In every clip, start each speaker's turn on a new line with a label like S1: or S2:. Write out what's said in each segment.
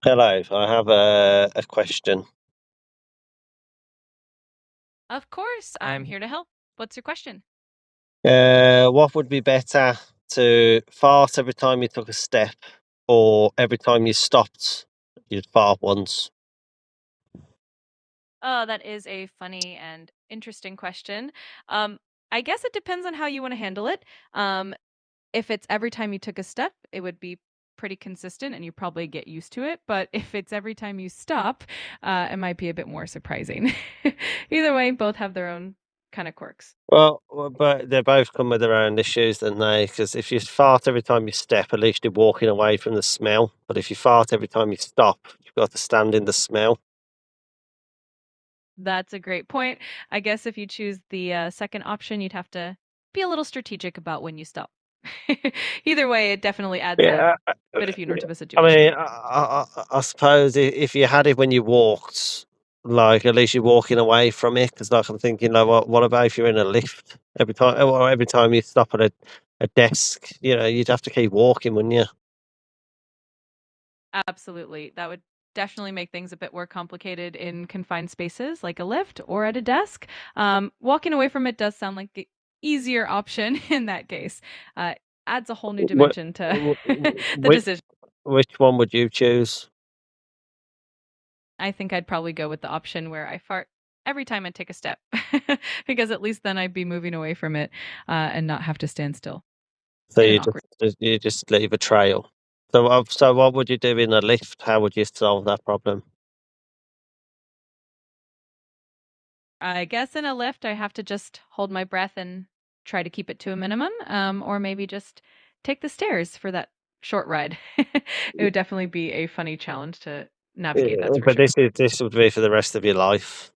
S1: Hello, I have a question.
S2: Of course, I'm here to help. What's your question?
S1: What would be better to fart every time you took a step or every time you stopped, you'd fart once?
S2: Oh, that is a funny and interesting question. Um, I guess it depends on how you want to handle it. Um, if it's every time you took a step, it would be pretty consistent and you probably get used to it. But if it's every time you stop, it might be a bit more surprising. Either way, both have their own kind of quirks.
S1: But they both come with their own issues, don't they? Because if you fart every time you step, at least you're walking away from the smell. But if you fart every time you stop, you've got to stand in the smell.
S2: That's a great point. I guess if you choose the second option, you'd have to be a little strategic about when you stop. Either way, it definitely adds a
S1: Yeah,
S2: bit of humor
S1: yeah.
S2: to the
S1: I
S2: situation.
S1: mean, I suppose if you had it when you walked, like at least you're walking away from it. Because like I'm thinking, like, what about if you're in a lift every time, or every time you stop at a desk, you'd have to keep walking, wouldn't you?
S2: Absolutely. That would definitely make things a bit more complicated in confined spaces like a lift or at a desk. Walking away from it does sound like the easier option in that case. Uh, adds a whole new
S1: Wh-
S2: dimension to the
S1: Which
S2: decision.
S1: which one would you choose?
S2: I think I'd probably go with the option where I fart every time I take a step because at least then I'd be moving away from it and not have to stand still
S1: So
S2: in an
S1: you
S2: awkward.
S1: just leave a trail. So what would you do in a lift? How would you solve that problem?
S2: I guess in a lift, I have to just hold my breath and try to keep it to a minimum, or maybe just take the stairs for that short ride. It would definitely be a funny challenge to navigate,
S1: Yeah,
S2: that's for
S1: but
S2: sure.
S1: this would be for the rest of your life.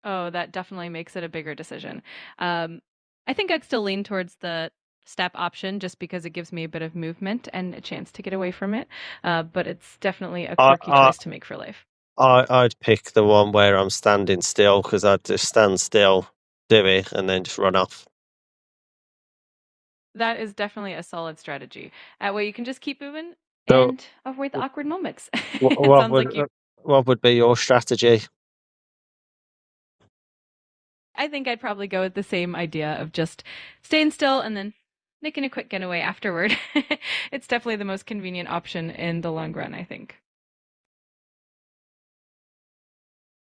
S2: Oh, that definitely makes it a bigger decision. Um, I think I'd still lean towards the step option just because it gives me a bit of movement and a chance to get away from it. But it's definitely a
S1: I
S2: quirky
S1: I
S2: choice to make for life.
S1: I'd pick the one where I'm standing still because 'cause I'd just stand still, do it, and then just run off.
S2: That is definitely a solid strategy. That way you can just keep moving
S1: So,
S2: and avoid the awkward moments.
S1: wha
S2: It sounds like you
S1: what would be your strategy?
S2: I think I'd probably go with the same idea of just staying still and then making a quick getaway afterward. It's definitely the most convenient option in the long run, I think.